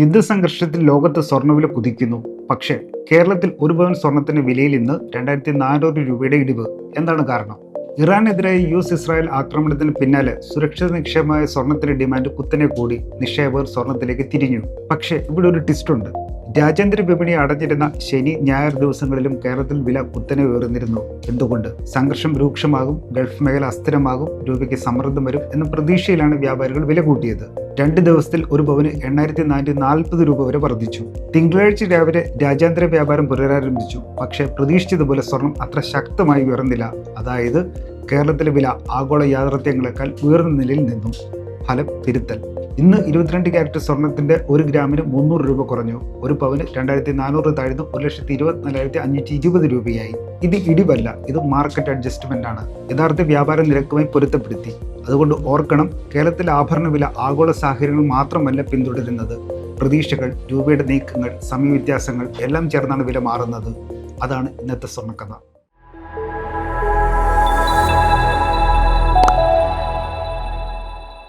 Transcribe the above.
യുദ്ധസംഘർഷത്തിൽ ലോകത്ത് സ്വർണ്ണവില കുതിക്കുന്നു. പക്ഷേ കേരളത്തിൽ ഒരു പവൻ സ്വർണത്തിന്റെ വിലയിൽ ഇന്ന് 2400 രൂപയുടെ ഇടിവ്. എന്താണ് കാരണം? ഇറാനെതിരായ ഇസ്രായേൽ ആക്രമണത്തിന് പിന്നാലെ സുരക്ഷിത നിക്ഷേപമായ സ്വർണത്തിന്റെ ഡിമാൻഡ് കുത്തനെ കൂടി നിക്ഷേപകർ സ്വർണത്തിലേക്ക് തിരിഞ്ഞു. പക്ഷേ ഇവിടെ ഒരു ട്വിസ്റ്റ് ഉണ്ട്. രാജ്യാന്തര വിപണി അടഞ്ഞിരുന്ന ശനി ഞായർ ദിവസങ്ങളിലും കേരളത്തിൽ വില കുത്തനെ ഉയർന്നിരുന്നു. എന്തുകൊണ്ട്? സംഘർഷം രൂക്ഷമാകും, ഗൾഫ് മേഖല അസ്ഥിരമാകും, രൂപയ്ക്ക് സമ്മർദ്ദം വരും എന്ന പ്രതീക്ഷയിലാണ് വ്യാപാരികൾ വില കൂട്ടിയത്. 2 ദിവസത്തിൽ ഒരു പവന് 8440 രൂപ വരെ വർദ്ധിച്ചു. തിങ്കളാഴ്ച രാവിലെ രാജ്യാന്തര വ്യാപാരം പുനരാരംഭിച്ചു. പക്ഷേ പ്രതീക്ഷിച്ചതുപോലെ സ്വർണം അത്ര ശക്തമായി ഉയർന്നില്ല. അതായത് കേരളത്തിലെ വില ആഗോള യാഥാർത്ഥ്യങ്ങളെക്കാൾ ഉയർന്ന നിലയിൽ നിന്നു. ഫലം തിരുത്തൽ. ഇന്ന് 22 ക്യാരറ്റ് സ്വർണത്തിന്റെ 1 ഗ്രാമിന് 300 രൂപ കുറഞ്ഞു. ഒരു പവന് 2400 താഴ്ന്നു 1,24,520 രൂപയായി. ഇത് ഇടിവല്ല, ഇത് മാർക്കറ്റ് അഡ്ജസ്റ്റ്മെന്റ് ആണ്. യഥാർത്ഥ വ്യാപാര നിരക്കുമായി പൊരുത്തപ്പെടുത്തി. അതുകൊണ്ട് ഓർക്കണം, കേരളത്തിലെ ആഭരണ വില ആഗോള സാഹചര്യങ്ങൾ മാത്രമല്ല പിന്തുടരുന്നത്. പ്രതീക്ഷകൾ, രൂപയുടെ നീക്കങ്ങൾ, സമയവ്യത്യാസങ്ങൾ എല്ലാം ചേർന്നാണ് വില മാറുന്നത്. അതാണ് ഇന്നത്തെ സ്വർണ്ണക്കഥ.